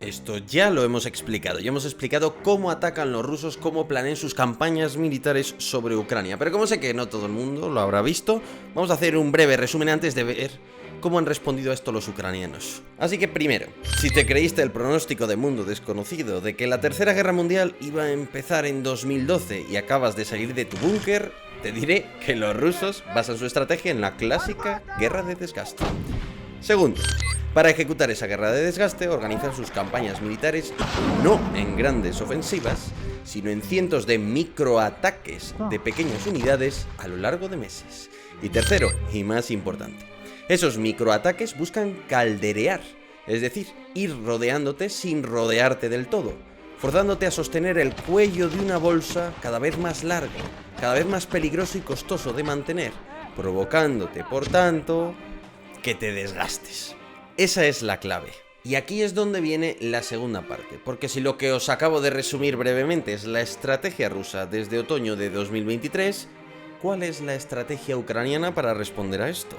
Esto ya lo hemos explicado, ya hemos explicado cómo atacan los rusos, cómo planean sus campañas militares sobre Ucrania. Pero como sé que no todo el mundo lo habrá visto, vamos a hacer un breve resumen antes de ver cómo han respondido a esto los ucranianos. Así que primero, si te creíste el pronóstico de Mundo Desconocido de que la Tercera Guerra Mundial iba a empezar en 2012 y acabas de salir de tu búnker, te diré que los rusos basan su estrategia en la clásica guerra de desgaste. Segundo, para ejecutar esa guerra de desgaste, organizan sus campañas militares no en grandes ofensivas, sino en cientos de microataques de pequeñas unidades a lo largo de meses. Y tercero, y más importante, esos microataques buscan calderear, es decir, ir rodeándote sin rodearte del todo, forzándote a sostener el cuello de una bolsa cada vez más largo, cada vez más peligroso y costoso de mantener, provocándote, por tanto, que te desgastes. Esa es la clave. Y aquí es donde viene la segunda parte, porque si lo que os acabo de resumir brevemente es la estrategia rusa desde otoño de 2023, ¿cuál es la estrategia ucraniana para responder a esto?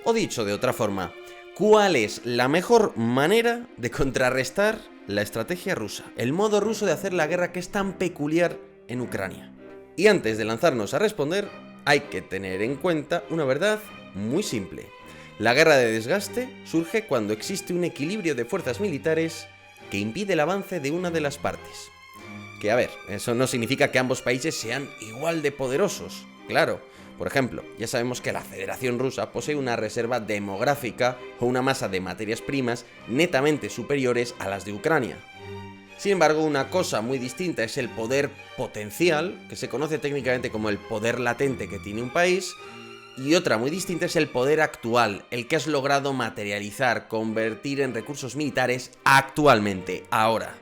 O dicho de otra forma, ¿cuál es la mejor manera de contrarrestar la estrategia rusa, el modo ruso de hacer la guerra que es tan peculiar en Ucrania? Y antes de lanzarnos a responder, hay que tener en cuenta una verdad muy simple. La guerra de desgaste surge cuando existe un equilibrio de fuerzas militares que impide el avance de una de las partes. Que a ver, eso no significa que ambos países sean igual de poderosos. Claro, por ejemplo, ya sabemos que la Federación Rusa posee una reserva demográfica o una masa de materias primas netamente superiores a las de Ucrania. Sin embargo, una cosa muy distinta es el poder potencial, que se conoce técnicamente como el poder latente que tiene un país, y otra muy distinta es el poder actual, el que has logrado materializar, convertir en recursos militares actualmente, ahora.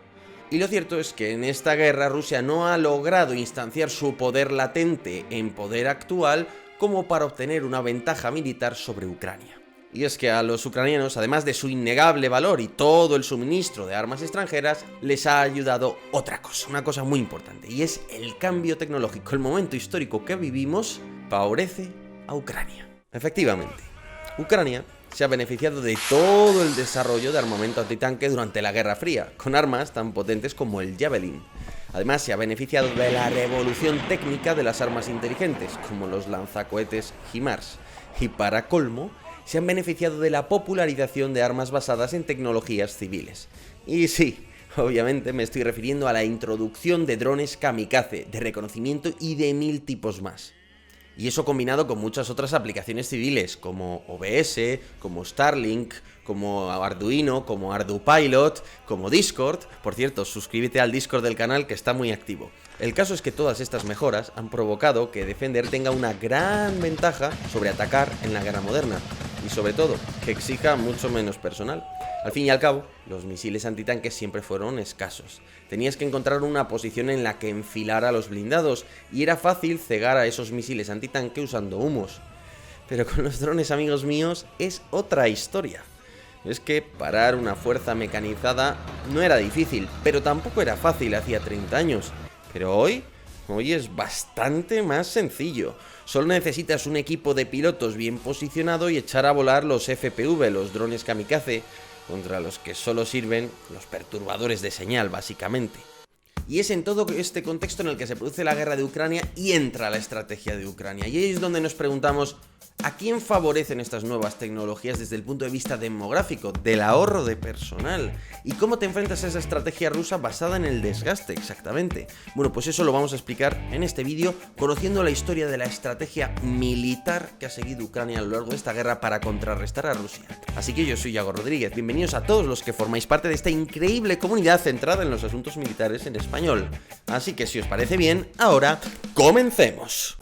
Y lo cierto es que en esta guerra Rusia no ha logrado instanciar su poder latente en poder actual como para obtener una ventaja militar sobre Ucrania. Y es que a los ucranianos, además de su innegable valor y todo el suministro de armas extranjeras, les ha ayudado otra cosa, una cosa muy importante, y es el cambio tecnológico. El momento histórico que vivimos favorece a Ucrania. Efectivamente, Ucrania se ha beneficiado de todo el desarrollo de armamento antitanque durante la Guerra Fría, con armas tan potentes como el Javelin. Además, se ha beneficiado de la revolución técnica de las armas inteligentes, como los lanzacohetes HIMARS. Y para colmo, se han beneficiado de la popularización de armas basadas en tecnologías civiles. Y sí, obviamente me estoy refiriendo a la introducción de drones kamikaze, de reconocimiento y de 1000 tipos más. Y eso combinado con muchas otras aplicaciones civiles, como OBS, como Starlink, como Arduino, como ArduPilot, como Discord. Por cierto, suscríbete al Discord del canal que está muy activo. El caso es que todas estas mejoras han provocado que defender tenga una gran ventaja sobre atacar en la guerra moderna. Y sobre todo, que exija mucho menos personal. Al fin y al cabo, los misiles antitanques siempre fueron escasos. Tenías que encontrar una posición en la que enfilar a los blindados, y era fácil cegar a esos misiles antitanque usando humos. Pero con los drones, amigos míos, es otra historia. Es que parar una fuerza mecanizada no era difícil, pero tampoco era fácil hacía 30 años. Pero hoy es bastante más sencillo. Solo necesitas un equipo de pilotos bien posicionado y echar a volar los FPV, los drones kamikaze, contra los que solo sirven los perturbadores de señal, básicamente. Y es en todo este contexto en el que se produce la guerra de Ucrania y entra la estrategia de Ucrania. Y ahí es donde nos preguntamos, ¿a quién favorecen estas nuevas tecnologías desde el punto de vista demográfico, del ahorro de personal? ¿Y cómo te enfrentas a esa estrategia rusa basada en el desgaste, exactamente? Bueno, pues eso lo vamos a explicar en este vídeo, conociendo la historia de la estrategia militar que ha seguido Ucrania a lo largo de esta guerra para contrarrestar a Rusia. Así que yo soy Yago Rodríguez, bienvenidos a todos los que formáis parte de esta increíble comunidad centrada en los asuntos militares en español. Así que si os parece bien, ahora comencemos.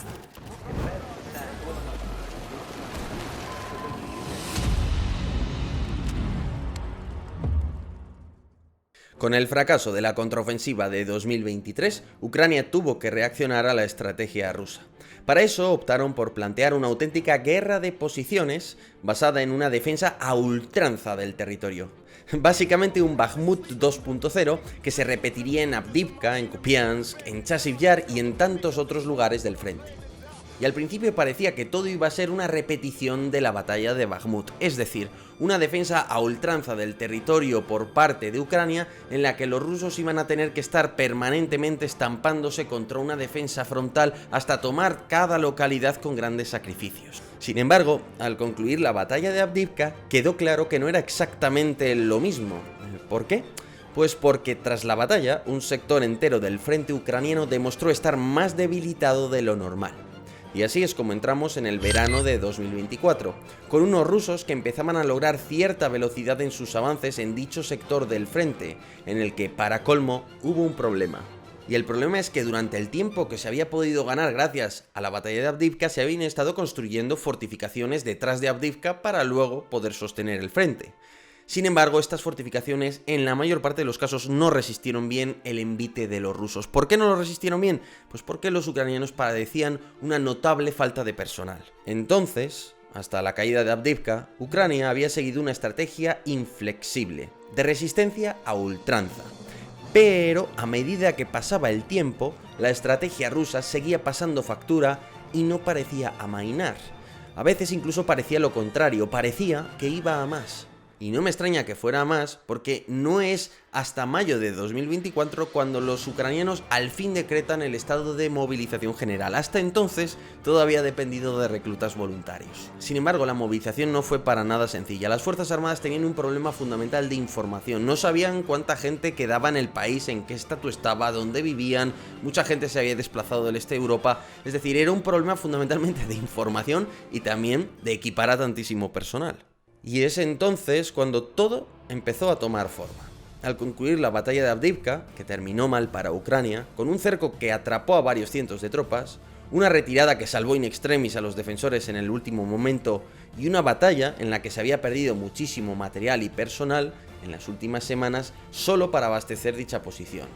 Con el fracaso de la contraofensiva de 2023, Ucrania tuvo que reaccionar a la estrategia rusa. Para eso optaron por plantear una auténtica guerra de posiciones basada en una defensa a ultranza del territorio. Básicamente un Bakhmut 2.0 que se repetiría en Avdiivka, en Kupiansk, en Chasiv Yar y en tantos otros lugares del frente. Y al principio parecía que todo iba a ser una repetición de la batalla de Bakhmut, es decir, una defensa a ultranza del territorio por parte de Ucrania en la que los rusos iban a tener que estar permanentemente estampándose contra una defensa frontal hasta tomar cada localidad con grandes sacrificios. Sin embargo, al concluir la batalla de Avdiivka, quedó claro que no era exactamente lo mismo. ¿Por qué? Pues porque tras la batalla, un sector entero del frente ucraniano demostró estar más debilitado de lo normal. Y así es como entramos en el verano de 2024, con unos rusos que empezaban a lograr cierta velocidad en sus avances en dicho sector del frente, en el que, para colmo, hubo un problema. Y el problema es que durante el tiempo que se había podido ganar gracias a la batalla de Avdiivka, se habían estado construyendo fortificaciones detrás de Avdiivka para luego poder sostener el frente. Sin embargo, estas fortificaciones en la mayor parte de los casos no resistieron bien el envite de los rusos. ¿Por qué no lo resistieron bien? Pues porque los ucranianos padecían una notable falta de personal. Entonces, hasta la caída de Avdiivka, Ucrania había seguido una estrategia inflexible, de resistencia a ultranza. Pero a medida que pasaba el tiempo, la estrategia rusa seguía pasando factura y no parecía amainar. A veces incluso parecía lo contrario, parecía que iba a más. Y no me extraña que fuera a más, porque no es hasta mayo de 2024 cuando los ucranianos al fin decretan el estado de movilización general. Hasta entonces todo había dependido de reclutas voluntarios. Sin embargo, la movilización no fue para nada sencilla. Las Fuerzas Armadas tenían un problema fundamental de información. No sabían cuánta gente quedaba en el país, en qué estatus estaba, dónde vivían. Mucha gente se había desplazado del este de Europa. Es decir, era un problema fundamentalmente de información y también de equipar a tantísimo personal. Y es entonces cuando todo empezó a tomar forma. Al concluir la batalla de Avdiivka, que terminó mal para Ucrania, con un cerco que atrapó a varios cientos de tropas, una retirada que salvó in extremis a los defensores en el último momento y una batalla en la que se había perdido muchísimo material y personal en las últimas semanas solo para abastecer dicha posición.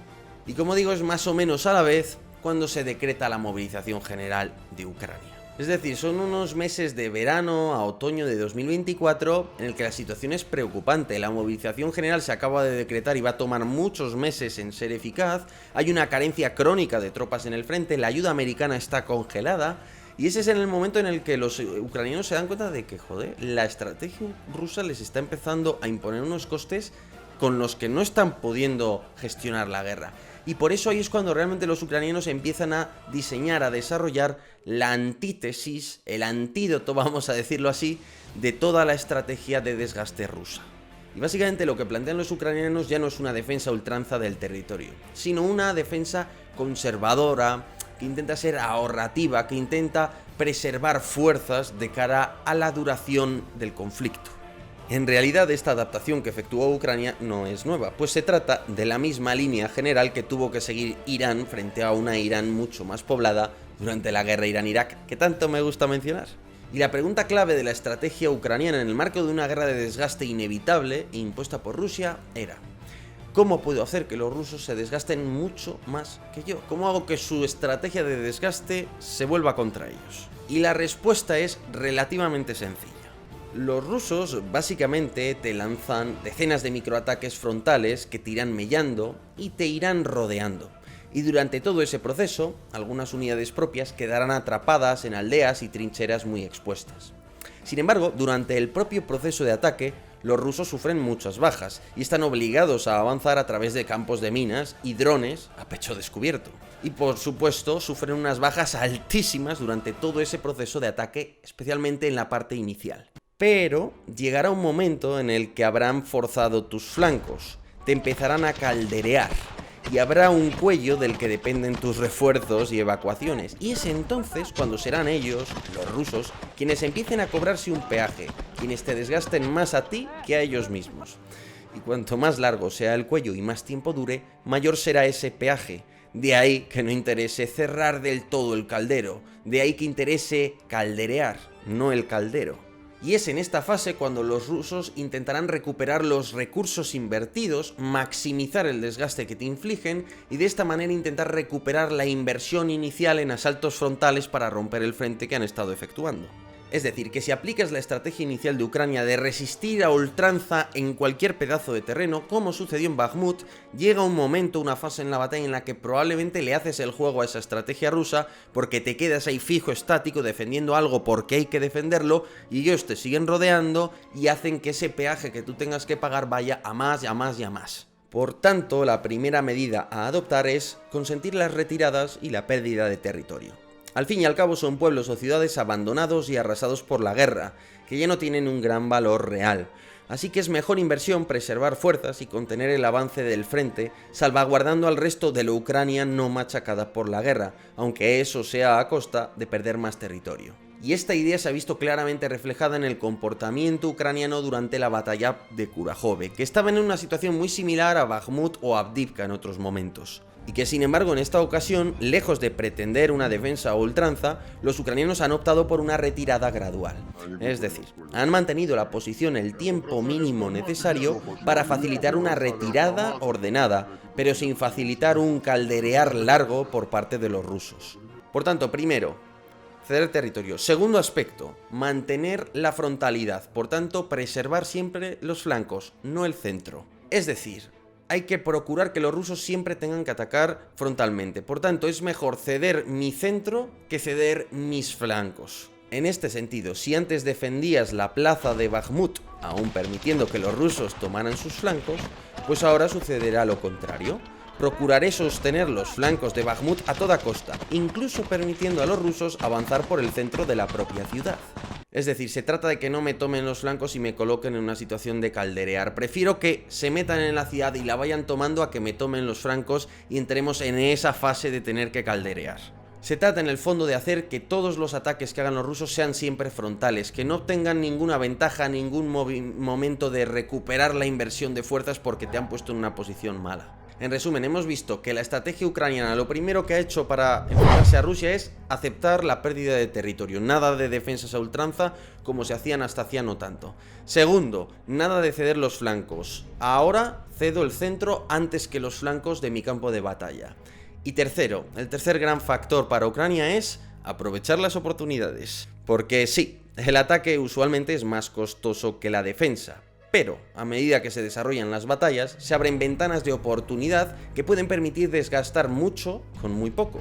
Y como digo, es más o menos a la vez cuando se decreta la movilización general de Ucrania. Es decir, son unos meses de verano a otoño de 2024 en el que la situación es preocupante. La movilización general se acaba de decretar y va a tomar muchos meses en ser eficaz. Hay una carencia crónica de tropas en el frente, la ayuda americana está congelada. Y ese es en el momento en el que los ucranianos se dan cuenta de que, joder, la estrategia rusa les está empezando a imponer unos costes con los que no están pudiendo gestionar la guerra. Y por eso ahí es cuando realmente los ucranianos empiezan a diseñar, a desarrollar la antítesis, el antídoto, vamos a decirlo así, de toda la estrategia de desgaste rusa. Y básicamente lo que plantean los ucranianos ya no es una defensa a ultranza del territorio, sino una defensa conservadora, que intenta ser ahorrativa, que intenta preservar fuerzas de cara a la duración del conflicto. En realidad, esta adaptación que efectuó Ucrania no es nueva, pues se trata de la misma línea general que tuvo que seguir Irán frente a una Irán mucho más poblada durante la guerra Irán-Irak, que tanto me gusta mencionar. Y la pregunta clave de la estrategia ucraniana en el marco de una guerra de desgaste inevitable impuesta por Rusia era: ¿cómo puedo hacer que los rusos se desgasten mucho más que yo? ¿Cómo hago que su estrategia de desgaste se vuelva contra ellos? Y la respuesta es relativamente sencilla. Los rusos básicamente te lanzan decenas de microataques frontales que te irán mellando y te irán rodeando. Y durante todo ese proceso, algunas unidades propias quedarán atrapadas en aldeas y trincheras muy expuestas. Sin embargo, durante el propio proceso de ataque, los rusos sufren muchas bajas y están obligados a avanzar a través de campos de minas y drones a pecho descubierto. Y por supuesto, sufren unas bajas altísimas durante todo ese proceso de ataque, especialmente en la parte inicial. Pero llegará un momento en el que habrán forzado tus flancos, te empezarán a calderear y habrá un cuello del que dependen tus refuerzos y evacuaciones. Y es entonces cuando serán ellos, los rusos, quienes empiecen a cobrarse un peaje, quienes te desgasten más a ti que a ellos mismos. Y cuanto más largo sea el cuello y más tiempo dure, mayor será ese peaje. De ahí que no interese cerrar del todo el caldero, de ahí que interese calderear, no el caldero. Y es en esta fase cuando los rusos intentarán recuperar los recursos invertidos, maximizar el desgaste que te infligen y de esta manera intentar recuperar la inversión inicial en asaltos frontales para romper el frente que han estado efectuando. Es decir, que si aplicas la estrategia inicial de Ucrania de resistir a ultranza en cualquier pedazo de terreno, como sucedió en Bakhmut, llega un momento, una fase en la batalla en la que probablemente le haces el juego a esa estrategia rusa porque te quedas ahí fijo, estático, defendiendo algo porque hay que defenderlo y ellos te siguen rodeando y hacen que ese peaje que tú tengas que pagar vaya a más y a más y a más. Por tanto, la primera medida a adoptar es consentir las retiradas y la pérdida de territorio. Al fin y al cabo son pueblos o ciudades abandonados y arrasados por la guerra, que ya no tienen un gran valor real. Así que es mejor inversión preservar fuerzas y contener el avance del frente, salvaguardando al resto de la Ucrania no machacada por la guerra, aunque eso sea a costa de perder más territorio. Y esta idea se ha visto claramente reflejada en el comportamiento ucraniano durante la batalla de Kurahove, que estaba en una situación muy similar a Bakhmut o Avdiivka en otros momentos. Y que sin embargo en esta ocasión, lejos de pretender una defensa a ultranza, los ucranianos han optado por una retirada gradual. Es decir, han mantenido la posición el tiempo mínimo necesario para facilitar una retirada ordenada, pero sin facilitar un calderear largo por parte de los rusos. Por tanto, primero, ceder territorio. Segundo aspecto, mantener la frontalidad, por tanto, preservar siempre los flancos, no el centro. Es decir, hay que procurar que los rusos siempre tengan que atacar frontalmente. Por tanto, es mejor ceder mi centro que ceder mis flancos. En este sentido, si antes defendías la plaza de Bakhmut, aún permitiendo que los rusos tomaran sus flancos, pues ahora sucederá lo contrario. Procuraré sostener los flancos de Bakhmut a toda costa, incluso permitiendo a los rusos avanzar por el centro de la propia ciudad. Es decir, se trata de que no me tomen los flancos y me coloquen en una situación de calderear. Prefiero que se metan en la ciudad y la vayan tomando a que me tomen los flancos y entremos en esa fase de tener que calderear. Se trata en el fondo de hacer que todos los ataques que hagan los rusos sean siempre frontales, que no tengan ninguna ventaja, ningún momento de recuperar la inversión de fuerzas porque te han puesto en una posición mala. En resumen, hemos visto que la estrategia ucraniana lo primero que ha hecho para enfrentarse a Rusia es aceptar la pérdida de territorio, nada de defensas a ultranza como se hacían hasta hacía no tanto. Segundo, nada de ceder los flancos, ahora cedo el centro antes que los flancos de mi campo de batalla. Y tercero, el tercer gran factor para Ucrania es aprovechar las oportunidades, porque sí, el ataque usualmente es más costoso que la defensa. Pero, a medida que se desarrollan las batallas, se abren ventanas de oportunidad que pueden permitir desgastar mucho con muy poco.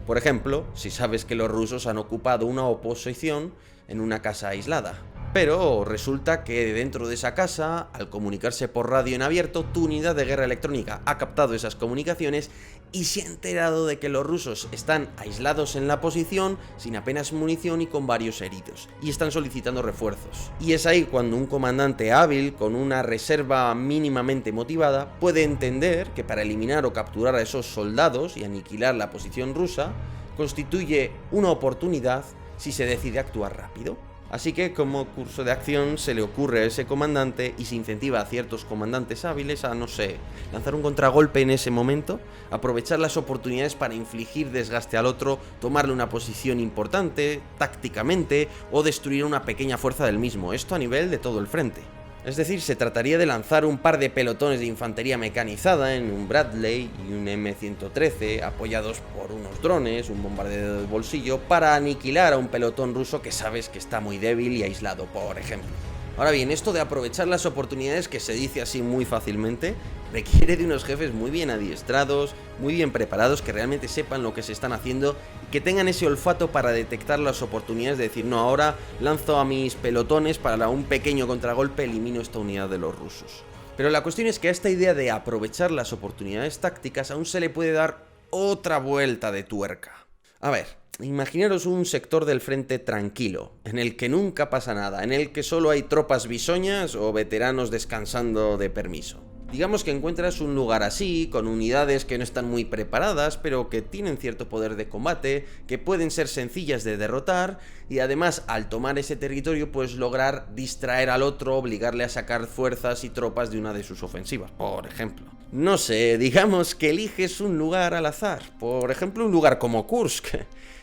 Por ejemplo, si sabes que los rusos han ocupado una oposición en una casa aislada. Pero resulta que dentro de esa casa, al comunicarse por radio en abierto, tu unidad de guerra electrónica ha captado esas comunicaciones y se ha enterado de que los rusos están aislados en la posición, sin apenas munición y con varios heridos, y están solicitando refuerzos. Y es ahí cuando un comandante hábil, con una reserva mínimamente motivada, puede entender que para eliminar o capturar a esos soldados y aniquilar la posición rusa, constituye una oportunidad si se decide actuar rápido. Así que como curso de acción se le ocurre a ese comandante y se incentiva a ciertos comandantes hábiles a, no sé, lanzar un contragolpe en ese momento, aprovechar las oportunidades para infligir desgaste al otro, tomarle una posición importante, tácticamente, o destruir una pequeña fuerza del mismo, esto a nivel de todo el frente. Es decir, se trataría de lanzar un par de pelotones de infantería mecanizada en un Bradley y un M113 apoyados por unos drones, un bombardero de bolsillo, para aniquilar a un pelotón ruso que sabes que está muy débil y aislado, por ejemplo. Ahora bien, esto de aprovechar las oportunidades, que se dice así muy fácilmente, requiere de unos jefes muy bien adiestrados, muy bien preparados, que realmente sepan lo que se están haciendo y que tengan ese olfato para detectar las oportunidades de decir, no, ahora lanzo a mis pelotones para un pequeño contragolpe, elimino esta unidad de los rusos. Pero la cuestión es que a esta idea de aprovechar las oportunidades tácticas aún se le puede dar otra vuelta de tuerca. A ver, imaginaros un sector del frente tranquilo, en el que nunca pasa nada, en el que solo hay tropas bisoñas o veteranos descansando de permiso. Digamos que encuentras un lugar así, con unidades que no están muy preparadas, pero que tienen cierto poder de combate, que pueden ser sencillas de derrotar, y además al tomar ese territorio puedes lograr distraer al otro, obligarle a sacar fuerzas y tropas de una de sus ofensivas, por ejemplo. No sé, digamos que eliges un lugar al azar, por ejemplo un lugar como Kursk,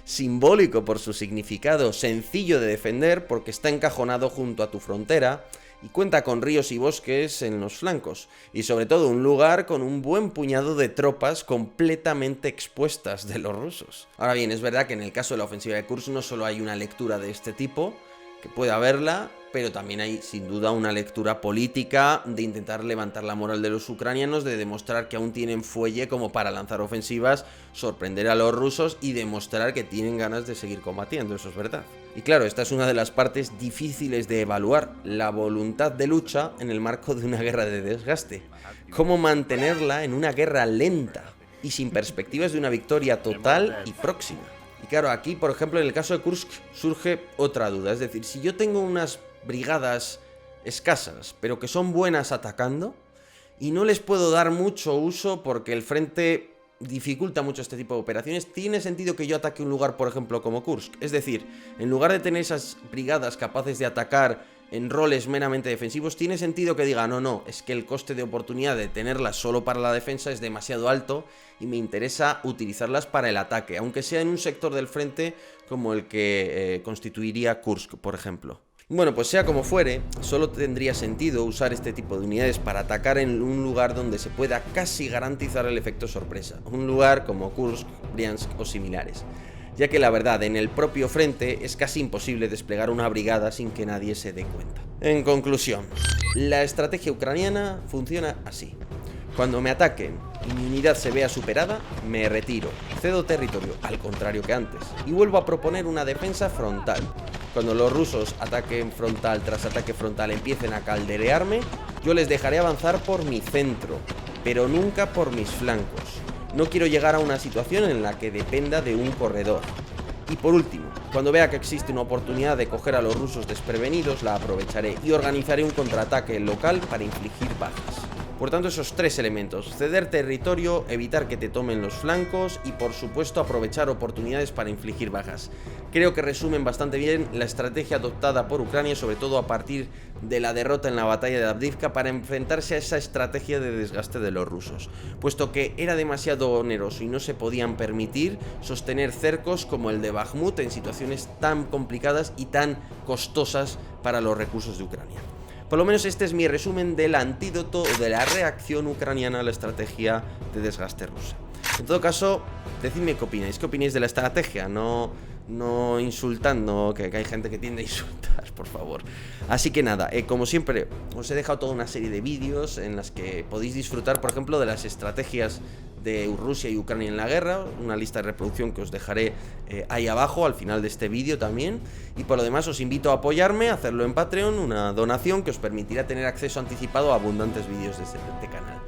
simbólico por su significado, sencillo de defender porque está encajonado junto a tu frontera, y cuenta con ríos y bosques en los flancos, y sobre todo un lugar con un buen puñado de tropas completamente expuestas de los rusos. Ahora bien, es verdad que en el caso de la ofensiva de Kursk no solo hay una lectura de este tipo, que puede haberla, pero también hay sin duda una lectura política de intentar levantar la moral de los ucranianos, de demostrar que aún tienen fuelle como para lanzar ofensivas, sorprender a los rusos y demostrar que tienen ganas de seguir combatiendo, eso es verdad. Y claro, esta es una de las partes difíciles de evaluar, la voluntad de lucha en el marco de una guerra de desgaste. Cómo mantenerla en una guerra lenta y sin perspectivas de una victoria total y próxima. Y claro, aquí, por ejemplo, en el caso de Kursk surge otra duda, es decir, si yo tengo unas brigadas escasas, pero que son buenas atacando, y no les puedo dar mucho uso porque el frente dificulta mucho este tipo de operaciones, ¿tiene sentido que yo ataque un lugar, por ejemplo, como Kursk? Es decir, en lugar de tener esas brigadas capaces de atacar en roles meramente defensivos, tiene sentido que diga, no, es que el coste de oportunidad de tenerlas solo para la defensa es demasiado alto y me interesa utilizarlas para el ataque, aunque sea en un sector del frente como el que constituiría Kursk, por ejemplo. Bueno, pues sea como fuere, solo tendría sentido usar este tipo de unidades para atacar en un lugar donde se pueda casi garantizar el efecto sorpresa, un lugar como Kursk, Briansk o similares, ya que la verdad, en el propio frente es casi imposible desplegar una brigada sin que nadie se dé cuenta. En conclusión, la estrategia ucraniana funciona así. Cuando me ataquen y mi unidad se vea superada, me retiro, cedo territorio, al contrario que antes, y vuelvo a proponer una defensa frontal. Cuando los rusos ataquen frontal tras ataque frontal empiecen a calderearme, yo les dejaré avanzar por mi centro, pero nunca por mis flancos. No quiero llegar a una situación en la que dependa de un corredor. Y por último, cuando vea que existe una oportunidad de coger a los rusos desprevenidos, la aprovecharé y organizaré un contraataque local para infligir bajas. Por tanto, esos tres elementos: ceder territorio, evitar que te tomen los flancos y, por supuesto, aprovechar oportunidades para infligir bajas. Creo que resumen bastante bien la estrategia adoptada por Ucrania, sobre todo a partir de la derrota en la batalla de Avdiivka, para enfrentarse a esa estrategia de desgaste de los rusos, puesto que era demasiado oneroso y no se podían permitir sostener cercos como el de Bakhmut en situaciones tan complicadas y tan costosas para los recursos de Ucrania. Por lo menos este es mi resumen del antídoto o de la reacción ucraniana a la estrategia de desgaste rusa. En todo caso, decidme qué opináis. ¿Qué opináis de la estrategia? No insultando, que hay gente que tiende a insultar, por favor. Así que nada, como siempre, os he dejado toda una serie de vídeos en las que podéis disfrutar, por ejemplo, de las estrategias de Rusia y Ucrania en la guerra, una lista de reproducción que os dejaré ahí abajo al final de este vídeo también. Y por lo demás os invito a apoyarme, a hacerlo en Patreon, una donación que os permitirá tener acceso anticipado a abundantes vídeos de este canal.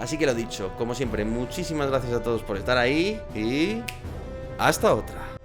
Así que lo dicho, como siempre, muchísimas gracias a todos por estar ahí y hasta otra.